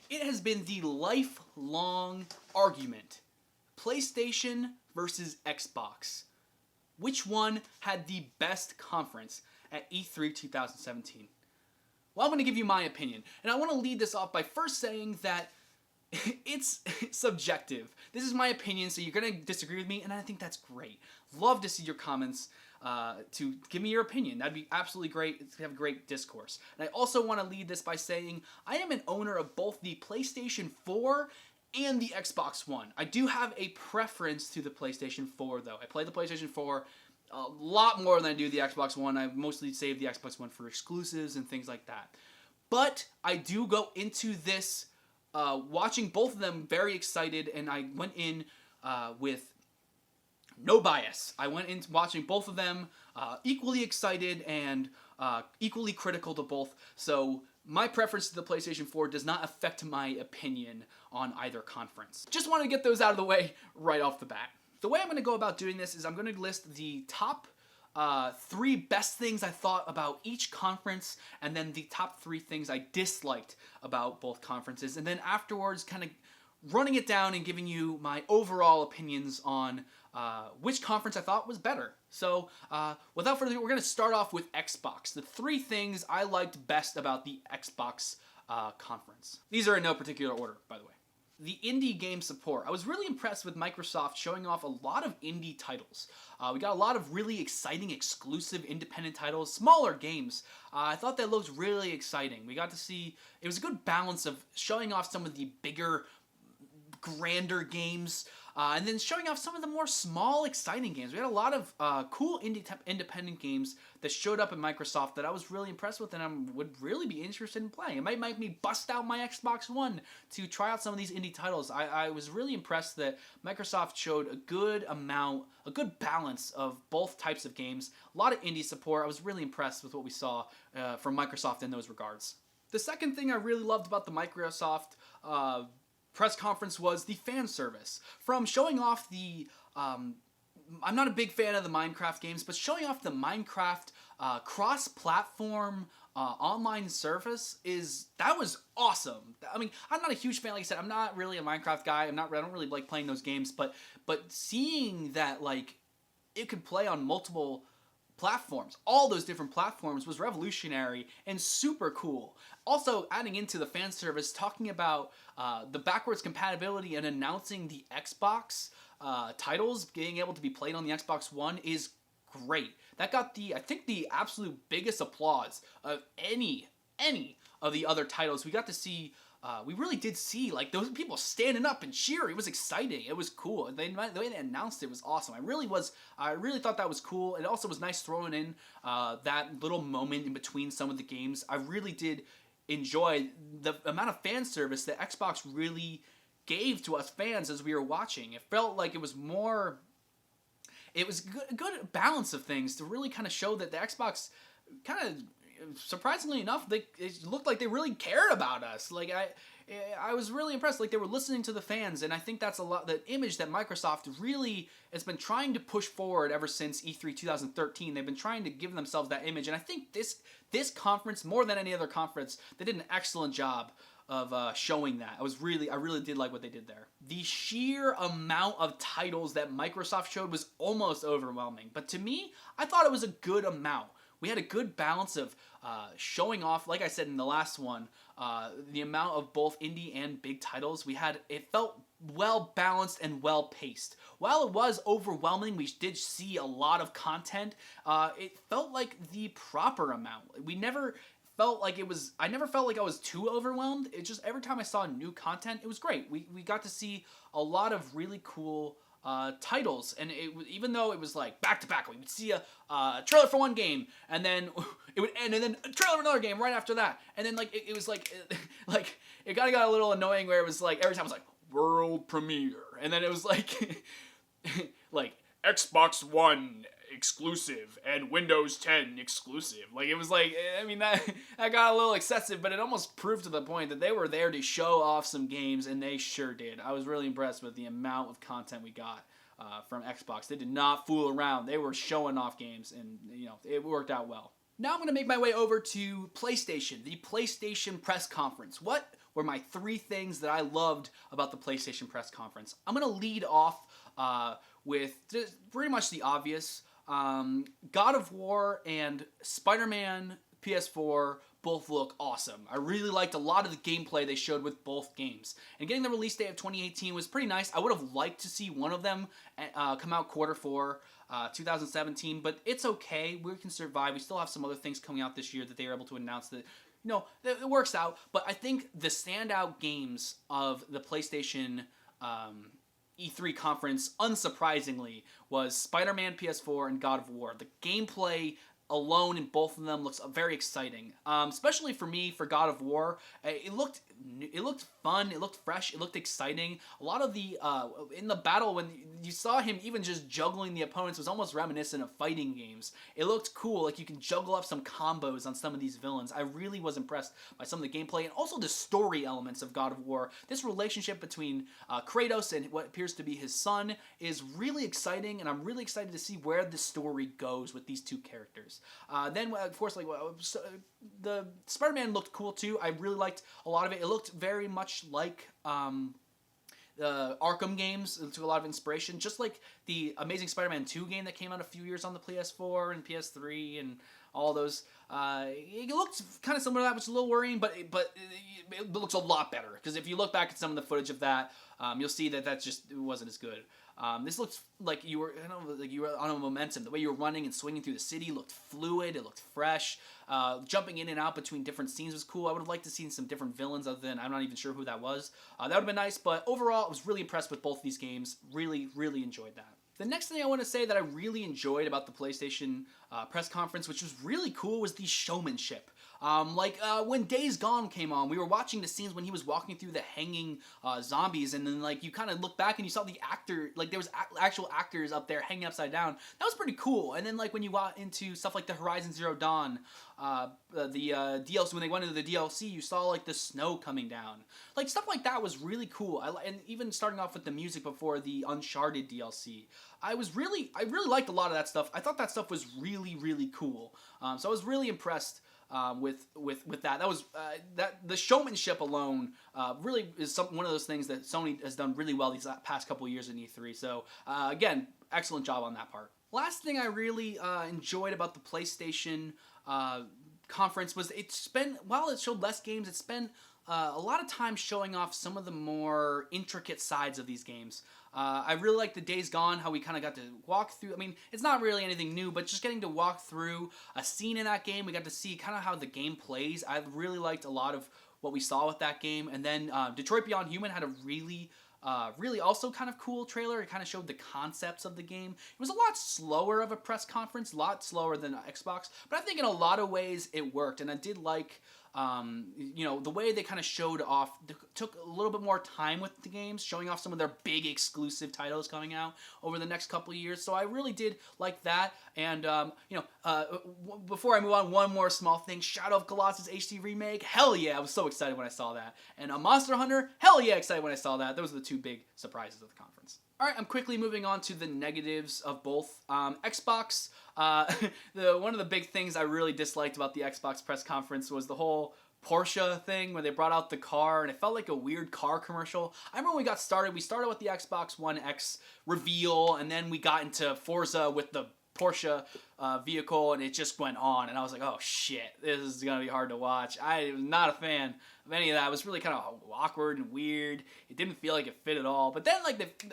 It has been the lifelong argument. PlayStation versus Xbox. Which one had the best conference at E3 2017? Well, I'm going to give you my opinion. And I want to lead this off by first saying that it's subjective. This is my opinion, so you're going to disagree with me, and I think that's great. Love to see your comments to give me your opinion. That'd be absolutely great. It's going to have a great discourse. And I also want to lead this by saying I am an owner of both the PlayStation 4 and the Xbox One. I do have a preference to the PlayStation 4, though. I play the PlayStation 4 a lot more than I do the Xbox One. I mostly save the Xbox One for exclusives and things like that. But I do go into this watching both of them very excited, and I went in with no bias. I went in watching both of them equally excited and equally critical to both. So my preference to the PlayStation 4 does not affect my opinion on either conference. Just wanted to get those out of the way right off the bat. The way I'm going to go about doing this is I'm going to list the top 3 best things I thought about each conference, and then the top 3 things I disliked about both conferences, and then afterwards kind of running it down and giving you my overall opinions on which conference I thought was better. So without further ado, we're going to start off with Xbox. The 3 things I liked best about the Xbox conference. These are in no particular order, by the way. The indie game support. I was really impressed with Microsoft showing off a lot of indie titles. We got a lot of really exciting, exclusive, independent titles, smaller games. I thought that looked really exciting. We got to see, it was a good balance of showing off some of the bigger, grander games, and then showing off some of the more small, exciting games. We had a lot of cool independent games that showed up at Microsoft that I was really impressed with and I would really be interested in playing. It might make me bust out my Xbox One to try out some of these indie titles. I was really impressed that Microsoft showed a good balance of both types of games. A lot of indie support. I was really impressed with what we saw from Microsoft in those regards. The second thing I really loved about the Microsoft press conference was the fan service. From showing off the, I'm not a big fan of the Minecraft games, but showing off the Minecraft cross-platform online service that was awesome. I mean, I'm not a huge fan, like I said, I'm not really a Minecraft guy. I don't really like playing those games, but seeing that like it could play on multiple platforms, all those different platforms, was revolutionary and super cool. Also, adding into the fan service, talking about the backwards compatibility and announcing the Xbox titles being able to be played on the Xbox One is great. That got I think the absolute biggest applause of any of the other titles. We got to see, we really did see like those people standing up and cheering. It was exciting. It was cool. The way they announced it was awesome. I really thought that was cool. It also was nice throwing in that little moment in between some of the games. I really did enjoy the amount of fan service that Xbox really gave to us fans as we were watching. It felt like it was a good balance of things to really kind of show that the Xbox kind of, surprisingly enough, it looked like they really cared about us. Like I was really impressed. Like they were listening to the fans, and I think that's a lot. The image that Microsoft really has been trying to push forward ever since E3 2013. They've been trying to give themselves that image, and I think this conference, more than any other conference, they did an excellent job of showing that. I really did like what they did there. The sheer amount of titles that Microsoft showed was almost overwhelming, but to me, I thought it was a good amount. We had a good balance of showing off, like I said in the last one, the amount of both indie and big titles. It felt well balanced and well paced. While it was overwhelming, we did see a lot of content. It felt like the proper amount. I never felt like I was too overwhelmed. It just, every time I saw new content, it was great. We got to see a lot of really cool titles, and even though it was like back to back, we would see a trailer for one game, and then it would end, and then a trailer for another game right after that, and then like it was like it kind of got a little annoying where it was like every time it was like world premiere, and then it was like like Xbox One exclusive and Windows 10 exclusive. Like it was like, I mean, that got a little excessive, but it almost proved to the point that they were there to show off some games, and they sure did. I was really impressed with the amount of content we got from Xbox. They did not fool around. They were showing off games, and it worked out well. Now I'm going to make my way over to PlayStation, the PlayStation press conference. What were my 3 things that I loved about the PlayStation press conference. I'm going to lead off with just pretty much the obvious. God of War and Spider-Man PS4 both look awesome. I really liked a lot of the gameplay they showed with both games. And getting the release date of 2018 was pretty nice. I would have liked to see one of them come out Q4 2017, but it's okay. We can survive. We still have some other things coming out this year that they were able to announce that, it works out. But I think the standout games of the PlayStation E3 conference, unsurprisingly, was Spider-Man PS4 and God of War. The gameplay alone in both of them looks very exciting, especially for me for God of War. It looked fun, it looked fresh, it looked exciting. A lot of the in the battle, when you saw him even just juggling the opponents, was almost reminiscent of fighting games. It looked cool, like you can juggle up some combos on some of these villains. I really was impressed by some of the gameplay and also the story elements of God of War. This relationship between Kratos and what appears to be his son is really exciting, and I'm really excited to see where the story goes with these 2 characters. Then, of course, the Spider-Man looked cool too. I really liked a lot of it. It looked very much like the Arkham games. It took a lot of inspiration, just like the Amazing Spider-Man 2 game that came out a few years on the PS4 and PS3 and all those. It looked kind of similar to that, which is a little worrying, but it looks a lot better, because if you look back at some of the footage of that, you'll see that it wasn't as good. This looked like you were on a momentum. The way you were running and swinging through the city looked fluid. It looked fresh. Jumping in and out between different scenes was cool. I would have liked to see some different villains, other than I'm not even sure who that was. That would have been nice, but overall, I was really impressed with both these games. Really, really enjoyed that. The next thing I want to say that I really enjoyed about the PlayStation press conference, which was really cool, was the showmanship. When Days Gone came on, we were watching the scenes when he was walking through the hanging zombies, and then you kind of look back and you saw the actor, there was actual actors up there hanging upside down. That was pretty cool. And then when you got into stuff like the Horizon Zero Dawn, the DLC, when they went into the DLC, you saw the snow coming down. Stuff like that was really cool. And even starting off with the music before the Uncharted DLC, I really liked a lot of that stuff. I thought that stuff was really, really cool. So I was really impressed with that. That was the showmanship alone really is one of those things that Sony has done really well these past couple of years in E3. So again, excellent job on that part. Last thing I really enjoyed about the PlayStation conference was while it showed less games, it spent a lot of time showing off some of the more intricate sides of these games. I really liked the Days Gone, how we kind of got to walk through. I mean, it's not really anything new, but just getting to walk through a scene in that game, we got to see kind of how the game plays. I really liked a lot of what we saw with that game. And then Detroit Beyond Human had a really also kind of cool trailer. It kind of showed the concepts of the game. It was a lot slower of a press conference, a lot slower than Xbox, but I think in a lot of ways it worked. And I did like the way they kind of showed off, took a little bit more time with the games, showing off some of their big exclusive titles coming out over the next couple of years. So I really did like that. And, before I move on, one more small thing, Shadow of Colossus HD Remake, hell yeah, I was so excited when I saw that. And Monster Hunter, hell yeah, excited when I saw that. Those are the 2 big surprises of the conference. Alright, I'm quickly moving on to the negatives of both. Xbox, one of the big things I really disliked about the Xbox press conference was the whole Porsche thing where they brought out the car and it felt like a weird car commercial. I remember when we started with the Xbox One X reveal, and then we got into Forza with the Porsche vehicle, and it just went on, and I was like, oh shit, this is gonna be hard to watch. I was not a fan of any of that. It was really kind of awkward and weird. It didn't feel like it fit at all. But then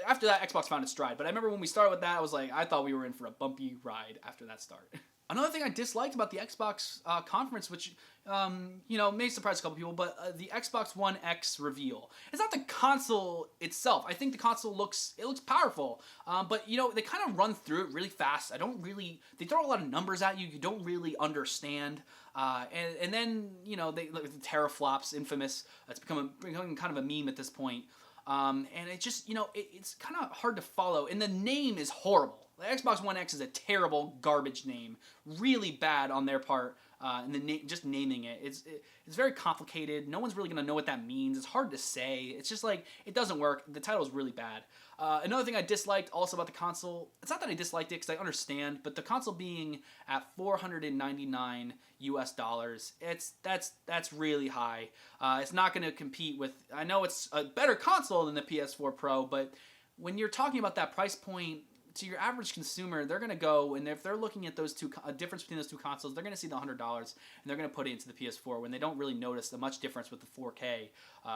after that, Xbox found its stride. But I remember when we started with that, I thought we were in for a bumpy ride after that start. Another thing I disliked about the Xbox conference, which, may surprise a couple people, but the Xbox One X reveal. It's not the console itself. I think the console looks powerful, but, they kind of run through it really fast. They throw a lot of numbers at you. You don't really understand. And then, the teraflops, infamous. It's becoming kind of a meme at this point. And it just, it's kind of hard to follow. And the name is horrible. The Xbox One X is a terrible garbage name. Really bad on their part. and then just naming it, it's very complicated. No one's really gonna know what that means. It's hard to say. It's just like it doesn't work. The title is really bad. Another thing I disliked also about the console, it's not that I disliked it because I understand, but the console being at $499 US, that's really high. It's not going to compete with. I know it's a better console than the PS4 Pro, but when you're talking about that price point, to your average consumer, they're going to go, and if they're looking at those two, a difference between those two consoles, they're going to see the $100, and they're going to put it into the PS4 when they don't really notice the much difference with the 4K,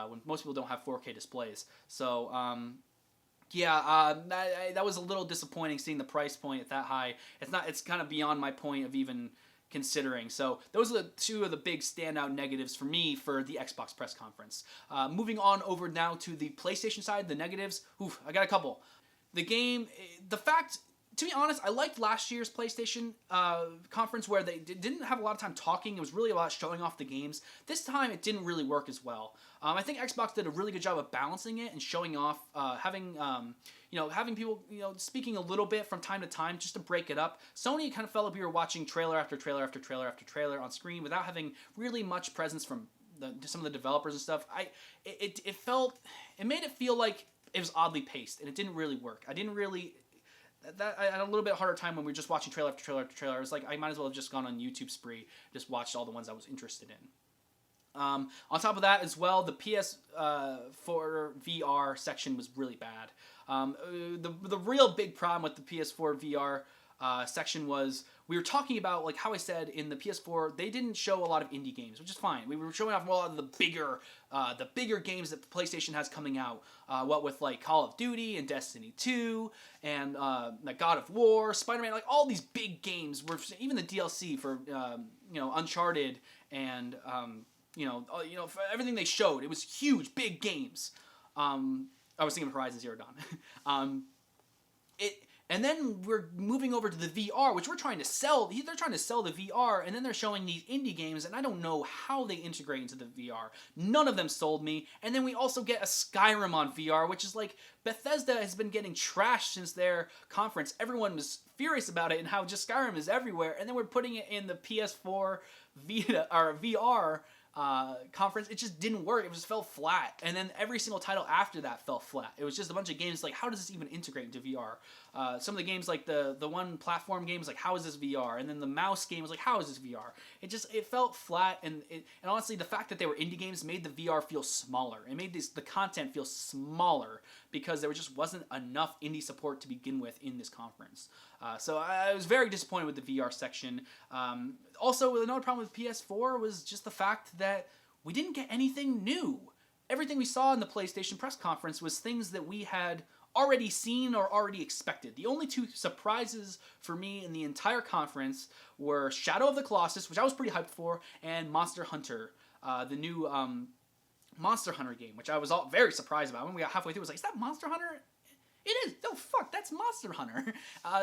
when most people don't have 4K displays. So, that was a little disappointing seeing the price point at that high. It's kind of beyond my point of even considering. So those are the two of the big standout negatives for me for the Xbox press conference. Moving on over now to the PlayStation side, the negatives. I got a couple. The game, to be honest, I liked last year's PlayStation conference where they didn't have a lot of time talking. It was really about showing off the games. This time, it didn't really work as well. I think Xbox did a really good job of balancing it and showing off, having people, speaking a little bit from time to time just to break it up. Sony kind of felt like we were watching trailer after trailer after trailer after trailer on screen without having really much presence from some of the developers and stuff. It made it feel like it was oddly paced, and it didn't really work. I had a little bit harder time when we were just watching trailer after trailer after trailer. I was like, I might as well have just gone on YouTube spree, just watched all the ones I was interested in. On top of that as well, the PS4 VR section was really bad. The real big problem with the PS4 VR section was we were talking about, like how I said, in the PS4 they didn't show a lot of indie games, which is fine. We were showing off a lot of the bigger games that PlayStation has coming out. What with like Call of Duty and Destiny 2 and like God of War, Spider-Man, like all these big games. Even the DLC for Uncharted and for everything they showed, it was huge, big games. I was thinking of Horizon Zero Dawn. And then we're moving over to the VR, which we're trying to sell. They're trying to sell the VR, and then they're showing these indie games, and I don't know how they integrate into the VR. None of them sold me. And then we also get a Skyrim on VR, which is like Bethesda has been getting trashed since their conference. Everyone was furious about it and how just Skyrim is everywhere. And then we're putting it in the PS4 VR conference. It just didn't work. It just fell flat. And then every single title after that fell flat. It was just a bunch of games like, how does this even integrate into VR? Some of the games, like the one platform game was like, how is this VR? And then the mouse game was like, how is this VR? It felt flat, and honestly, the fact that they were indie games made the VR feel smaller. It made the content feel smaller because there just wasn't enough indie support to begin with in this conference. So I was very disappointed with the VR section. Also, another problem with PS4 was just the fact that we didn't get anything new. Everything we saw in the PlayStation press conference was things that we had already seen or already expected. The only two surprises for me in the entire conference were Shadow of the Colossus, which I was pretty hyped for, and Monster Hunter, the new Monster Hunter game, which I was very surprised about. When we got halfway through, I was like, is that Monster Hunter? It is. No, fuck, that's Monster Hunter.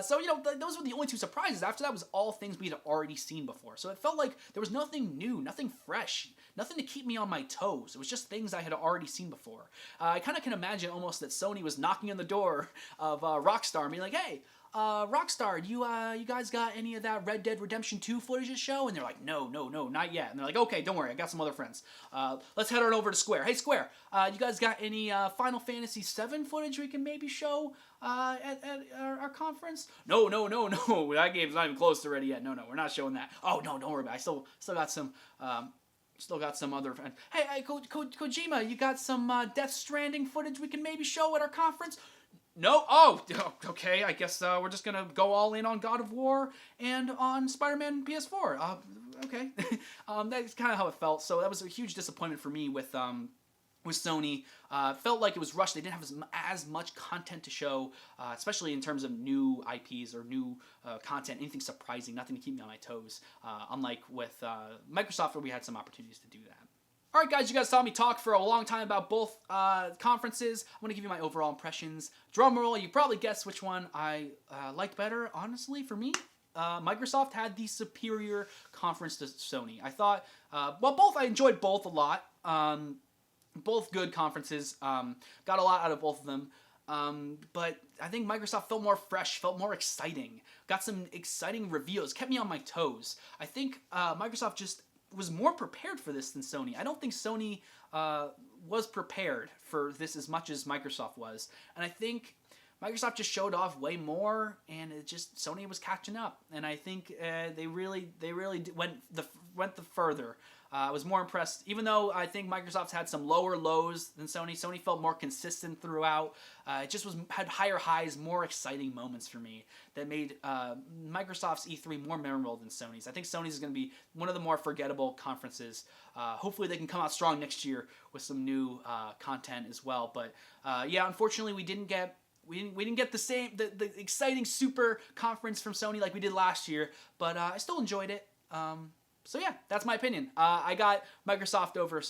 So, those were the only two surprises. After that was all things we had already seen before. So it felt like there was nothing new, nothing fresh, nothing to keep me on my toes. It was just things I had already seen before. I kind of can imagine almost that Sony was knocking on the door of Rockstar and being like, hey, Rockstar, you guys got any of that Red Dead Redemption 2 footage to show? And they're like, no, not yet. And they're like, okay, don't worry, I got some other friends. Let's head on over to Square. Hey, Square, you guys got any Final Fantasy 7 footage we can maybe show at our conference? No, that game's not even close to ready yet. No, we're not showing that. Oh, no, don't worry about it. I still got some... Still got some other... Hey, Kojima, you got some Death Stranding footage we can maybe show at our conference? No? Oh, okay, I guess we're just gonna go all in on God of War and on Spider-Man PS4. Okay. That's kind of how it felt, so that was a huge disappointment for me with Sony. Felt like it was rushed. They didn't have as much content to show, especially in terms of new IPs or new content, anything surprising, nothing to keep me on my toes, unlike with Microsoft where we had some opportunities to do that. Alright guys, you guys saw me talk for a long time about both conferences. I'm going to give you my overall impressions. Drum roll, you probably guessed which one I liked better, honestly, for me. Microsoft had the superior conference to Sony. I thought, I enjoyed both a lot. Both good conferences. Got a lot out of both of them. But I think Microsoft felt more fresh, felt more exciting. Got some exciting reveals, kept me on my toes. I think Microsoft just was more prepared for this than Sony. I don't think Sony was prepared for this as much as Microsoft was. And I think Microsoft just showed off way more, and it just Sony was catching up. And I think they really went the further. I was more impressed, even though I think Microsoft's had some lower lows than Sony. Sony felt more consistent throughout. It just had higher highs, more exciting moments for me that made Microsoft's E3 more memorable than Sony's. I think Sony's is going to be one of the more forgettable conferences. Hopefully they can come out strong next year with some new content as well. But yeah, unfortunately we didn't get the exciting super conference from Sony like we did last year. But I still enjoyed it. So yeah, that's my opinion. I got Microsoft over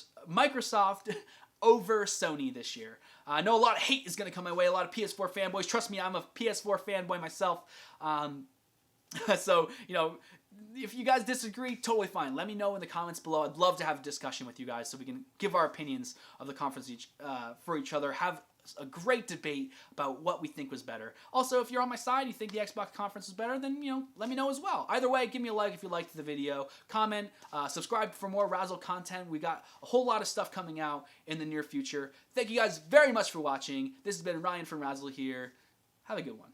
Sony this year. I know a lot of hate is going to come my way, a lot of PS4 fanboys. Trust me, I'm a PS4 fanboy myself. So, you know, if you guys disagree, totally fine. Let me know in the comments below. I'd love to have a discussion with you guys so we can give our opinions of the conference for each other, have a great debate about what we think was better. Also, if you're on my side, you think the Xbox conference was better, then, you know, let me know as well. Either way, give me a like if you liked the video. Comment, subscribe for more Razzle content. We got a whole lot of stuff coming out in the near future. Thank you guys very much for watching. This has been Ryan from Razzle here. Have a good one.